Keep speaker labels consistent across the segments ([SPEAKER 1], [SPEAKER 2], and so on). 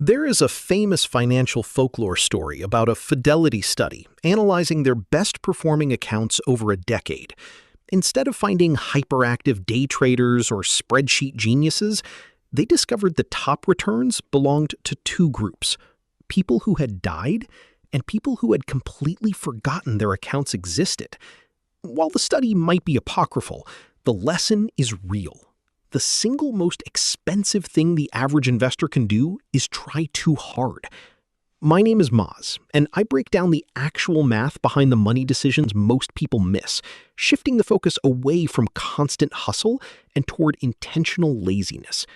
[SPEAKER 1] There is a famous financial folklore story about a Fidelity study analyzing their best-performing accounts over a decade. Instead of finding hyperactive day traders or spreadsheet geniuses, they discovered the top returns belonged to two groups: people who had died and people who had completely forgotten their accounts existed. While the study might be apocryphal, the lesson is real. The single most expensive thing the average investor can do is try too hard. My name is Maaz, and I break down the actual math behind the money decisions most people miss, shifting the focus away from constant hustle and toward intentional laziness.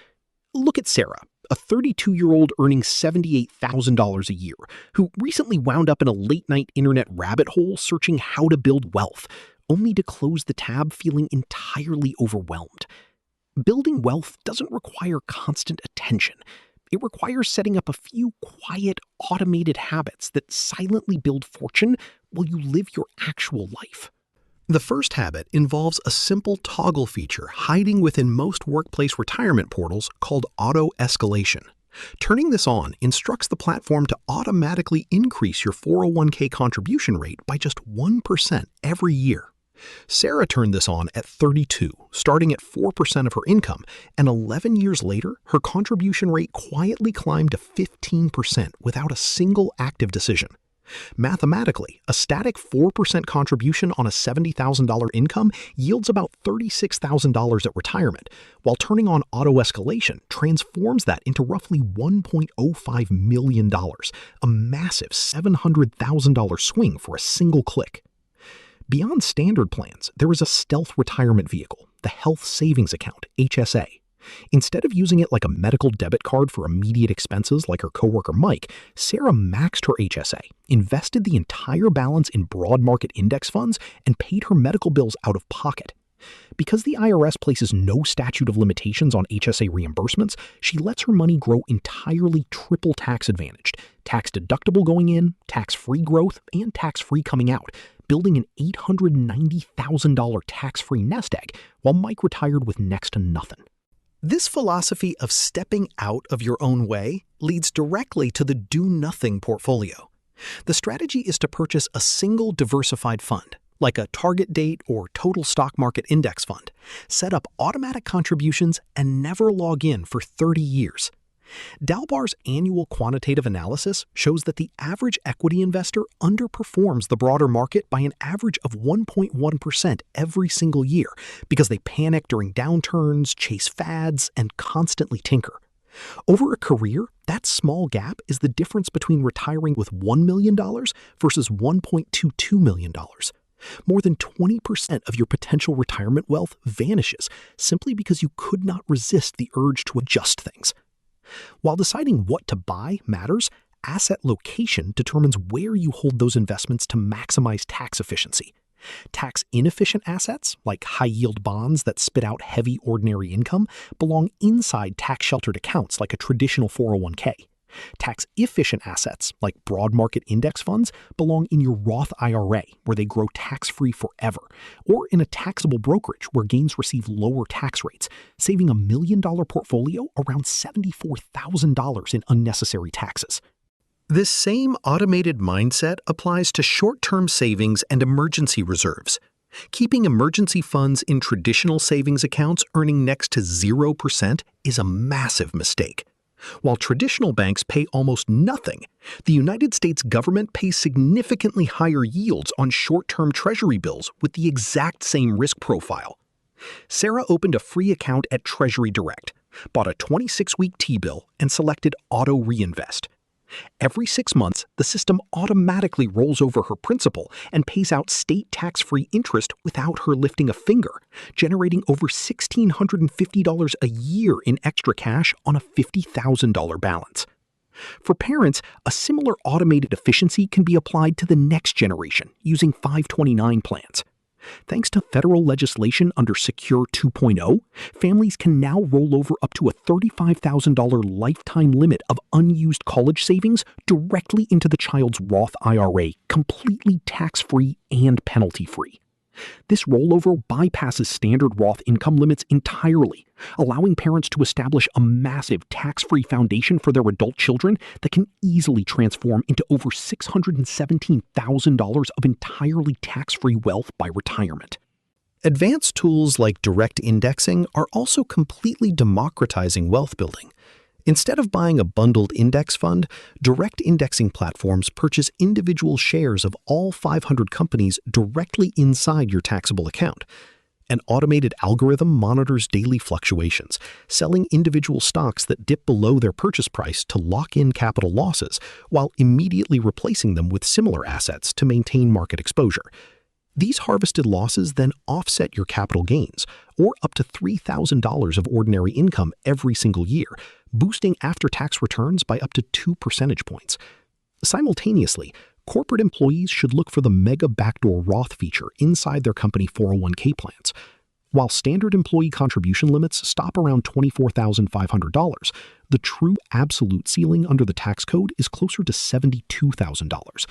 [SPEAKER 1] Look at Sarah, a 32-year-old earning $78,000 a year, who recently wound up in a late-night internet rabbit hole searching how to build wealth, only to close the tab feeling entirely overwhelmed. Building wealth doesn't require constant attention. It requires setting up a few quiet, automated habits that silently build fortune while you live your actual life. The first habit involves a simple toggle feature hiding within most workplace retirement portals called auto-escalation. Turning this on instructs the platform to automatically increase your 401k contribution rate by just 1% every year. Sarah turned this on at 32, starting at 4% of her income, and 11 years later, her contribution rate quietly climbed to 15% without a single active decision. Mathematically, a static 4% contribution on a $70,000 income yields about $36,000 at retirement, while turning on auto-escalation transforms that into roughly $1.05 million, a massive $700,000 swing for a single click. Beyond standard plans, there is a stealth retirement vehicle, the Health Savings Account, HSA. Instead of using it like a medical debit card for immediate expenses like her coworker Mike, Sarah maxed her HSA, invested the entire balance in broad market index funds, and paid her medical bills out of pocket. Because the IRS places no statute of limitations on HSA reimbursements, she lets her money grow entirely triple tax advantaged: tax deductible going in, tax-free growth, and tax-free coming out, building an $890,000 tax-free nest egg while Mike retired with next to nothing. This philosophy of stepping out of your own way leads directly to the do-nothing portfolio. The strategy is to purchase a single diversified fund, like a target date or total stock market index fund, set up automatic contributions, and never log in for 30 years. Dalbar's annual quantitative analysis shows that the average equity investor underperforms the broader market by an average of 1.1% every single year because they panic during downturns, chase fads, and constantly tinker. Over a career, that small gap is the difference between retiring with $1 million versus $1.22 million. More than 20% of your potential retirement wealth vanishes simply because you could not resist the urge to adjust things. While deciding what to buy matters, asset location determines where you hold those investments to maximize tax efficiency. Tax-inefficient assets, like high-yield bonds that spit out heavy ordinary income, belong inside tax-sheltered accounts like a traditional 401k. Tax-efficient assets, like broad market index funds, belong in your Roth IRA, where they grow tax-free forever, or in a taxable brokerage where gains receive lower tax rates, saving a $1 million portfolio around $74,000 in unnecessary taxes. This same automated mindset applies to short-term savings and emergency reserves. Keeping emergency funds in traditional savings accounts earning next to 0% is a massive mistake. While traditional banks pay almost nothing, the United States government pays significantly higher yields on short-term treasury bills with the exact same risk profile. Sarah opened a free account at Treasury Direct, bought a 26-week T-bill, and selected Auto Reinvest. Every 6 months, the system automatically rolls over her principal and pays out state tax-free interest without her lifting a finger, generating over $1,650 a year in extra cash on a $50,000 balance. For parents, a similar automated efficiency can be applied to the next generation using 529 plans. Thanks to federal legislation under Secure 2.0, families can now roll over up to a $35,000 lifetime limit of unused college savings directly into the child's Roth IRA, completely tax-free and penalty-free.
[SPEAKER 2] This rollover bypasses standard Roth income limits entirely, allowing parents to establish a massive tax-free foundation for their adult children that can easily transform into over $617,000 of entirely tax-free wealth by retirement.
[SPEAKER 1] Advanced tools like direct indexing are also completely democratizing wealth building. Instead of buying a bundled index fund, direct indexing platforms purchase individual shares of all 500 companies directly inside your taxable account. An automated algorithm monitors daily fluctuations, selling individual stocks that dip below their purchase price to lock in capital losses, while immediately replacing them with similar assets to maintain market exposure. These harvested losses then offset your capital gains, or up to $3,000 of ordinary income every single year, boosting after-tax returns by up to 2 percentage points. Simultaneously, corporate employees should look for the Mega Backdoor Roth feature inside their company 401k plans. While standard employee contribution limits stop around $24,500, the true absolute ceiling under the tax code is closer to $72,000.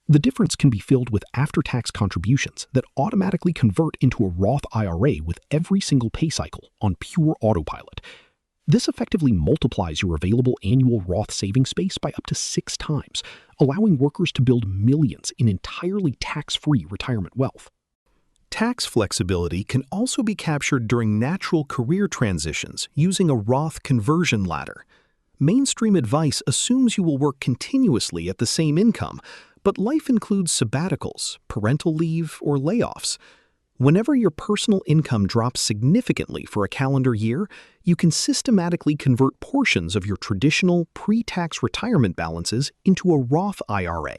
[SPEAKER 1] The difference can be filled with after-tax contributions that automatically convert into a Roth IRA with every single pay cycle on pure autopilot. This effectively multiplies your available annual Roth savings space by up to 6 times, allowing workers to build millions in entirely tax-free retirement wealth. Tax flexibility can also be captured during natural career transitions using a Roth conversion ladder. Mainstream advice assumes you will work continuously at the same income, but life includes sabbaticals, parental leave, or layoffs. Whenever your personal income drops significantly for a calendar year, you can systematically convert portions of your traditional pre-tax retirement balances into a Roth IRA,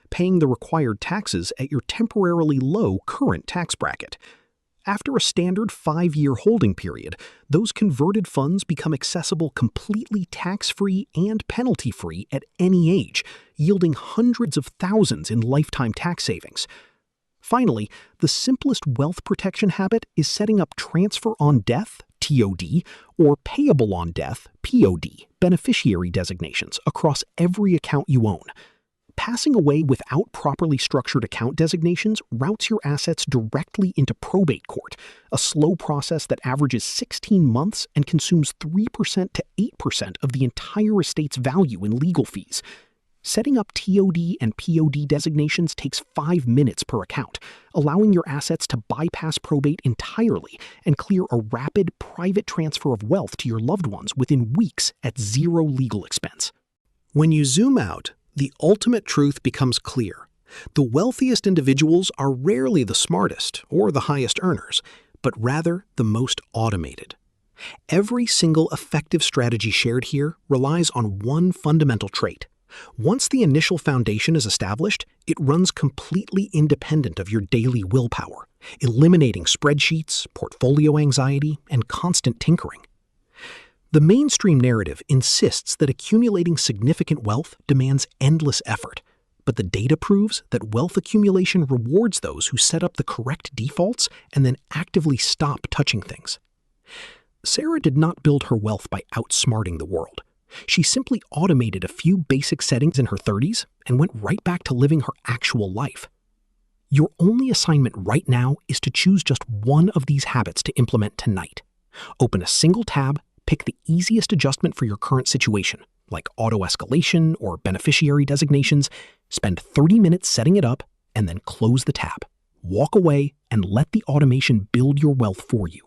[SPEAKER 1] paying the required taxes at your temporarily low current tax bracket. After a standard 5-year holding period, those converted funds become accessible completely tax-free and penalty-free at any age, yielding hundreds of thousands in lifetime tax savings. Finally, the simplest wealth protection habit is setting up transfer on death, TOD, or payable on death, POD, beneficiary designations across every account you own. Passing away without properly structured account designations routes your assets directly into probate court, a slow process that averages 16 months and consumes 3% to 8% of the entire estate's value in legal fees. Setting up TOD and POD designations takes 5 minutes per account, allowing your assets to bypass probate entirely and clear a rapid private transfer of wealth to your loved ones within weeks at zero legal expense. When you zoom out, the ultimate truth becomes clear. The wealthiest individuals are rarely the smartest or the highest earners, but rather the most automated. Every single effective strategy shared here relies on one fundamental trait. Once the initial foundation is established, it runs completely independent of your daily willpower, eliminating spreadsheets, portfolio anxiety, and constant tinkering. The mainstream narrative insists that accumulating significant wealth demands endless effort, but the data proves that wealth accumulation rewards those who set up the correct defaults and then actively stop touching things. Sarah did not build her wealth by outsmarting the world. She simply automated a few basic settings in her 30s and went right back to living her actual life. Your only assignment right now is to choose just one of these habits to implement tonight. Open a single tab, pick the easiest adjustment for your current situation, like auto-escalation or beneficiary designations, spend 30 minutes setting it up, and then close the tab. Walk away and let the automation build your wealth for you.